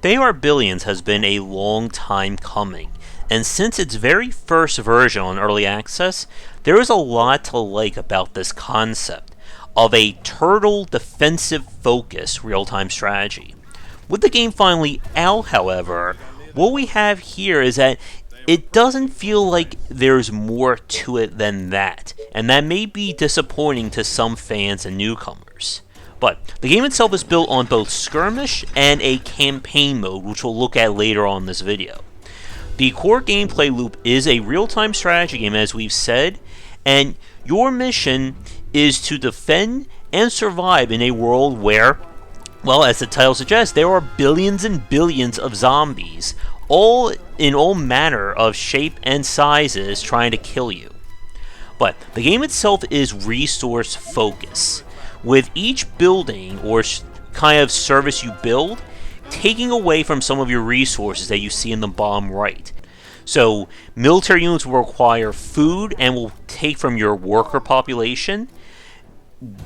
They Are Billions has been a long time coming, and since its very first version on Early Access, there is a lot to like about this concept of a turtle defensive focused real-time strategy. With the game finally out, however, what we have here is that it doesn't feel like there's more to it than that, and that may be disappointing to some fans and newcomers. But the game itself is built on both skirmish and a campaign mode, which we'll look at later on in this video. The core gameplay loop is a real-time strategy game, as we've said, and your mission is to defend and survive in a world where, well, as the title suggests, there are billions and billions of zombies, all in all manner of shape and sizes, trying to kill you. But the game itself is resource focused, with each building or kind of service you build taking away from some of your resources that you see in the bottom right. So military units will require food and will take from your worker population.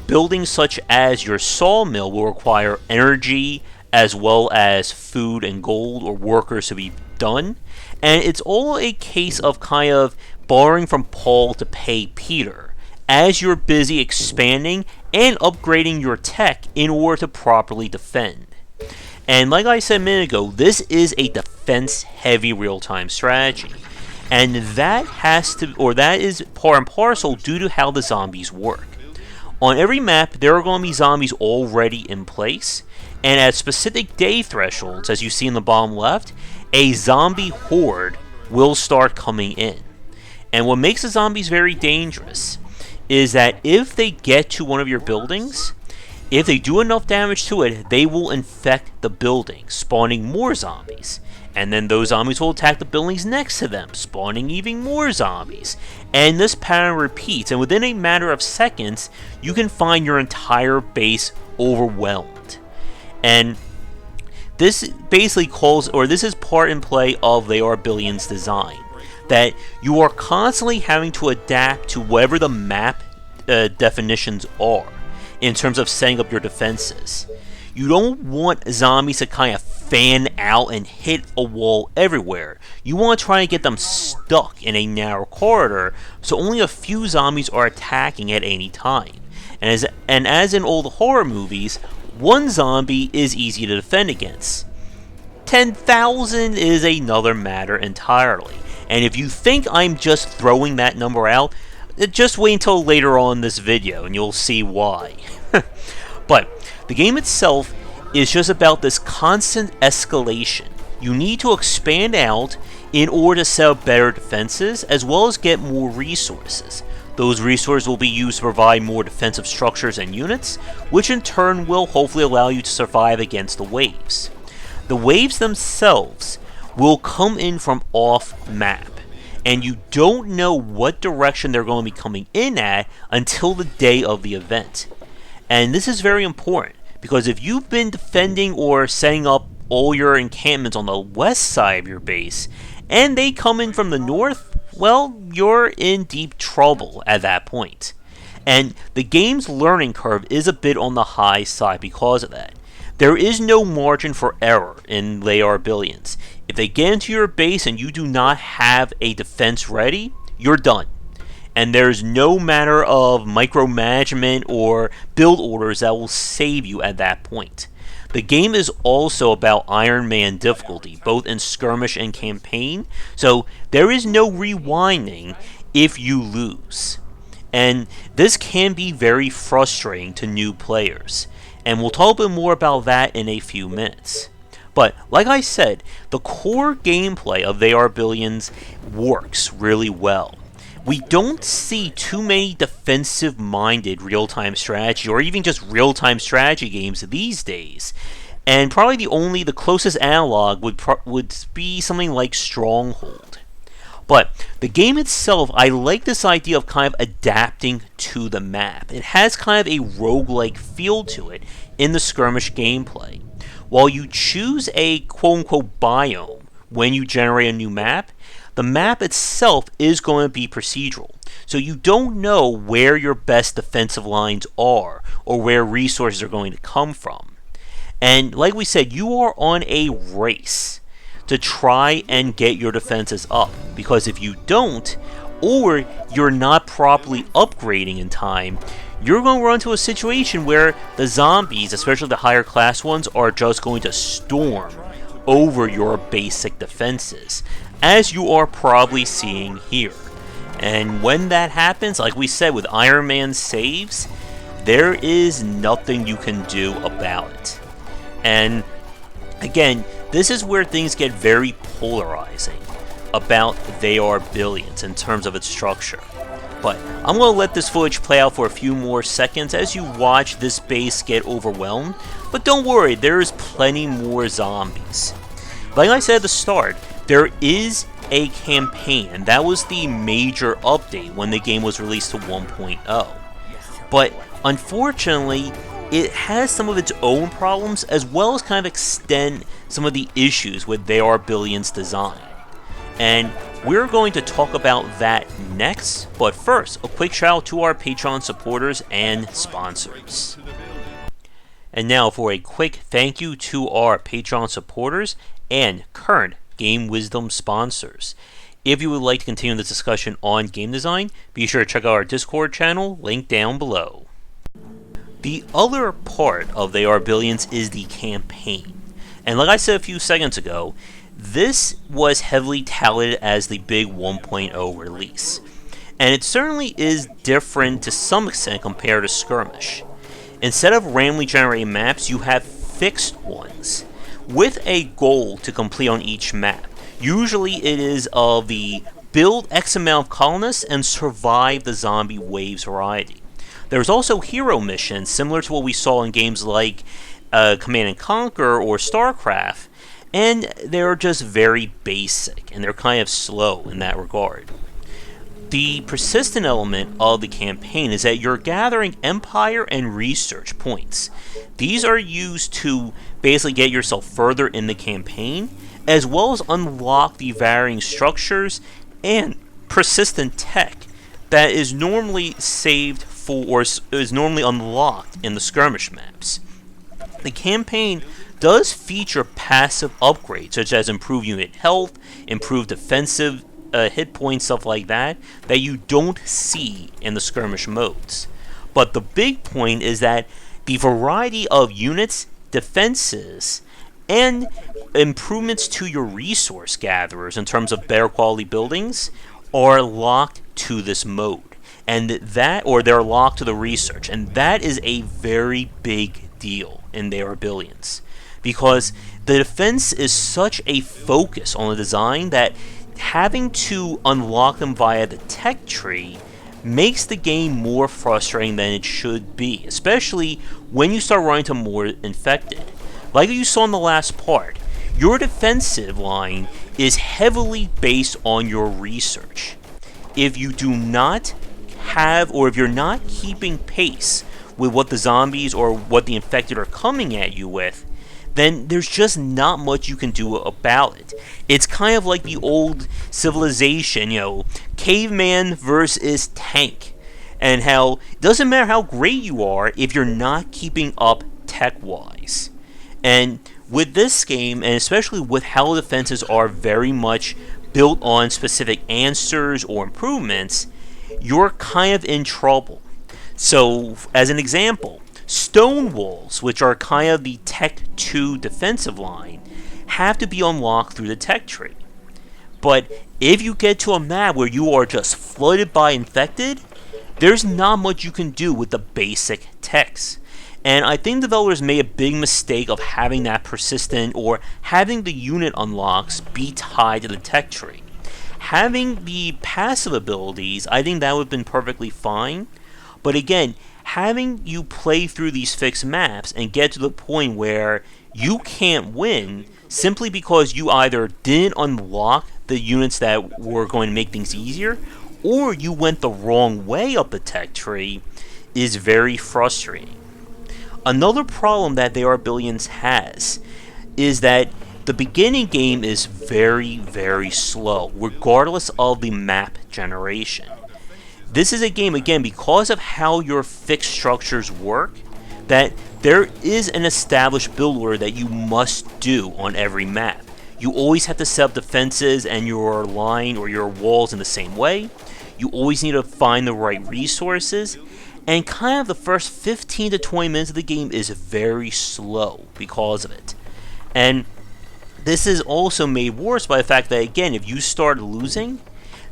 Buildings such as your sawmill will require energy as well as food and gold or workers to be done. And it's all a case of kind of borrowing from Paul to pay Peter, as you're busy expanding and upgrading your tech in order to properly defend. And like I said a minute ago, this is a defense-heavy real-time strategy. And that is part and parcel due to how the zombies work. On every map, there are going to be zombies already in place, and at specific day thresholds, as you see in the bottom left, a zombie horde will start coming in. And what makes the zombies very dangerous is that if they get to one of your buildings, if they do enough damage to it, they will infect the building, spawning more zombies. And then those zombies will attack the buildings next to them, spawning even more zombies. And this pattern repeats, and within a matter of seconds, you can find your entire base overwhelmed. And this basically this is part and play of They Are Billions design, that you are constantly having to adapt to whatever the map definitions are in terms of setting up your defenses. You don't want zombies to kind of fan out and hit a wall everywhere. You want to try and get them stuck in a narrow corridor so only a few zombies are attacking at any time. And as in all the horror movies, one zombie is easy to defend against. 10,000 is another matter entirely. And if you think I'm just throwing that number out, just wait until later on in this video and you'll see why. But the game itself is just about this constant escalation. You need to expand out in order to set up better defenses as well as get more resources. Those resources will be used to provide more defensive structures and units, which in turn will hopefully allow you to survive against the waves. The waves themselves will come in from off-map, and you don't know what direction they're going to be coming in at until the day of the event. And this is very important, because if you've been defending or setting up all your encampments on the west side of your base, and they come in from the north, well, you're in deep trouble at that point. And the game's learning curve is a bit on the high side because of that. There is no margin for error in They Are Billions. If they get into your base and you do not have a defense ready, you're done. And there's no matter of micromanagement or build orders that will save you at that point. The game is also about Iron Man difficulty, both in skirmish and campaign, so there is no rewinding if you lose. And this can be very frustrating to new players, and we'll talk a bit more about that in a few minutes. But, like I said, the core gameplay of They Are Billions works really well. We don't see too many defensive-minded real-time strategy or even just real-time strategy games these days. And probably the closest analog would be something like Stronghold. But the game itself, I like this idea of kind of adapting to the map. It has kind of a roguelike feel to it in the skirmish gameplay. While you choose a quote-unquote biome when you generate a new map, the map itself is going to be procedural. So you don't know where your best defensive lines are or where resources are going to come from. And like we said, you are on a race to try and get your defenses up, because if you don't, or you're not properly upgrading in time, you're going to run into a situation where the zombies, especially the higher class ones, are just going to storm over your basic defenses, as you are probably seeing here. And when that happens, like we said, with Iron Man saves, there is nothing you can do about it. And again, this is where things get very polarizing about They Are Billions in terms of its structure. But I'm going to let this footage play out for a few more seconds as you watch this base get overwhelmed. But don't worry, there's plenty more zombies. Like I said at the start, there is a campaign, and that was the major update when the game was released to 1.0. But unfortunately, it has some of its own problems, as well as kind of extend some of the issues with They Are Billions design. And we're going to talk about that next, but first, a quick shout out to our Patreon supporters and sponsors. And now for a quick thank you to our Patreon supporters and current Game Wisdom sponsors. If you would like to continue this discussion on game design, be sure to check out our Discord channel, linked down below. The other part of They Are Billions is the campaign. And like I said a few seconds ago, this was heavily touted as the big 1.0 release. And it certainly is different to some extent compared to Skirmish. Instead of randomly generated maps, you have fixed ones, with a goal to complete on each map. Usually it is of the build X amount of colonists and survive the zombie waves variety. There's also hero missions, similar to what we saw in games like Command & Conquer or StarCraft, and they're just very basic, and they're kind of slow in that regard. The persistent element of the campaign is that you're gathering empire and research points. These are used to basically get yourself further in the campaign, as well as unlock the varying structures and persistent tech that is normally saved for, or is normally unlocked in the skirmish maps. The campaign does feature passive upgrades, such as improved unit health, improved defensive hit points, stuff like that, that you don't see in the skirmish modes. But the big point is that the variety of units, defenses, and improvements to your resource gatherers in terms of better quality buildings are locked to this mode. And they're locked to the research. And that is a very big deal in They Are Billions, because the defense is such a focus on the design that having to unlock them via the tech tree makes the game more frustrating than it should be, especially when you start running into more infected. Like you saw in the last part, your defensive line is heavily based on your research. If you do not have, or if you're not keeping pace with what the zombies or what the infected are coming at you with, then there's just not much you can do about it. It's kind of like the old civilization, caveman versus tank, and how it doesn't matter how great you are if you're not keeping up tech-wise. And with this game, and especially with how the defenses are very much built on specific answers or improvements, you're kind of in trouble. So, as an example, stone walls, which are kind of the Tech 2 defensive line, have to be unlocked through the tech tree. But if you get to a map where you are just flooded by infected, there's not much you can do with the basic techs. And I think developers made a big mistake of having that persistent, or having the unit unlocks be tied to the tech tree. Having the passive abilities, I think that would have been perfectly fine. But again, having you play through these fixed maps and get to the point where you can't win simply because you either didn't unlock the units that were going to make things easier, or you went the wrong way up the tech tree, is very frustrating. Another problem that They Are Billions has is that the beginning game is very, very slow, regardless of the map generation. This is a game, again, because of how your fixed structures work, that there is an established build order that you must do on every map. You always have to set up defenses and your line or your walls in the same way. You always need to find the right resources, and kind of the first 15 to 20 minutes of the game is very slow because of it. And this is also made worse by the fact that, again, if you start losing,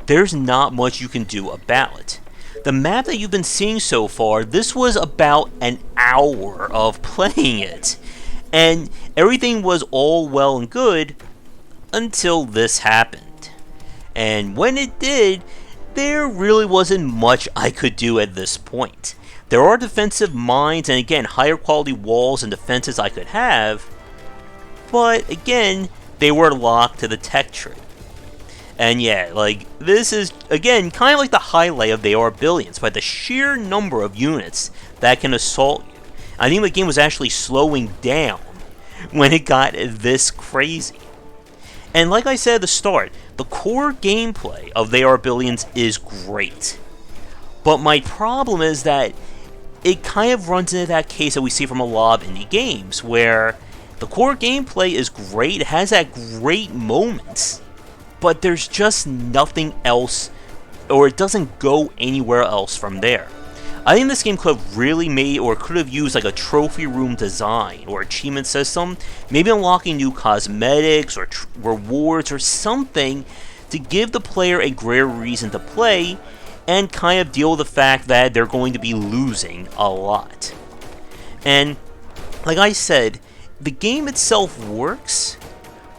there's not much you can do about it. The map that you've been seeing so far, this was about an hour of playing it, and everything was all well and good until this happened. And when it did, there really wasn't much I could do at this point. There are defensive mines and, again, higher quality walls and defenses I could have, but again, they were locked to the tech tree. And yeah, like, this is, again, kind of like the highlight of They Are Billions, by the sheer number of units that can assault you. I think the game was actually slowing down when it got this crazy. And like I said at the start, the core gameplay of They Are Billions is great. But my problem is that it kind of runs into that case that we see from a lot of indie games, where the core gameplay is great, it has that great moments, but there's just nothing else, or it doesn't go anywhere else from there. I think this game could have really made, or could have used, like a trophy room design or achievement system, maybe unlocking new cosmetics or rewards or something to give the player a greater reason to play and kind of deal with the fact that they're going to be losing a lot. And like I said, the game itself works,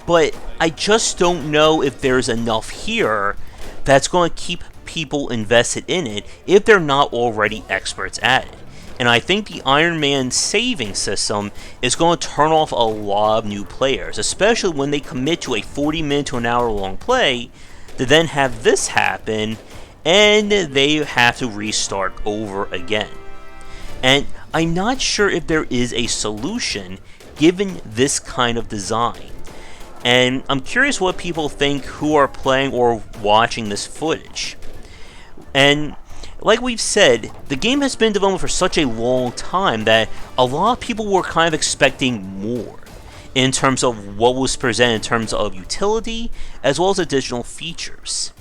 but I just don't know if there's enough here that's going to keep people invested in it if they're not already experts at it. And I think the Iron Man saving system is going to turn off a lot of new players, especially when they commit to a 40-minute to an hour long play, to then have this happen and they have to restart over again. And I'm not sure if there is a solution given this kind of design. And I'm curious what people think who are playing or watching this footage. And like we've said, the game has been developed for such a long time that a lot of people were kind of expecting more in terms of what was presented in terms of utility as well as additional features.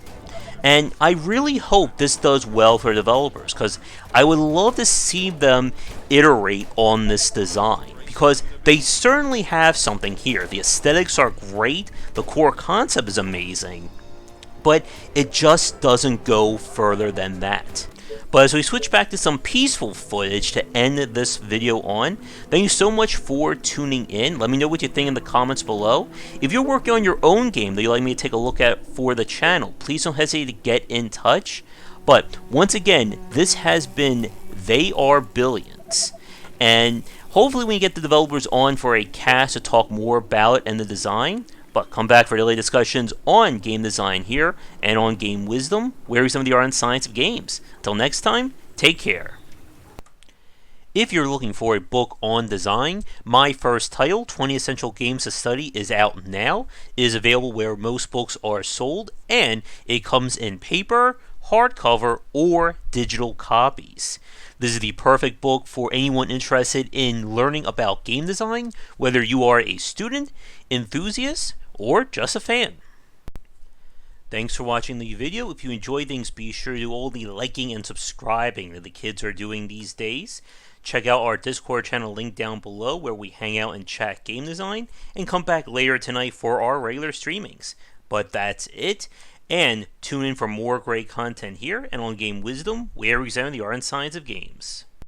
And I really hope this does well for developers, because I would love to see them iterate on this design, because they certainly have something here. The aesthetics are great, the core concept is amazing, but it just doesn't go further than that. But as we switch back to some peaceful footage to end this video on, thank you so much for tuning in. Let me know what you think in the comments below. If you're working on your own game that you'd like me to take a look at for the channel, please don't hesitate to get in touch. But once again, this has been They Are Billions. And hopefully we can get the developers on for a cast to talk more about it and the design. But come back for daily discussions on game design here and on Game Wisdom, where we some of the art and science of games. Until next time, take care. If you're looking for a book on design, my first title, 20 Essential Games to Study, is out now. It is available where most books are sold, and it comes in paper, hardcover, or digital copies. This is the perfect book for anyone interested in learning about game design, whether you are a student, enthusiast, or just a fan. Thanks for watching the video. If you enjoyed things, be sure to do all the liking and subscribing that the kids are doing these days. Check out our Discord channel link down below where we hang out and chat game design, and come back later tonight for our regular streamings. But that's it, and tune in for more great content here and on Game Wisdom, where we examine the art and science of games.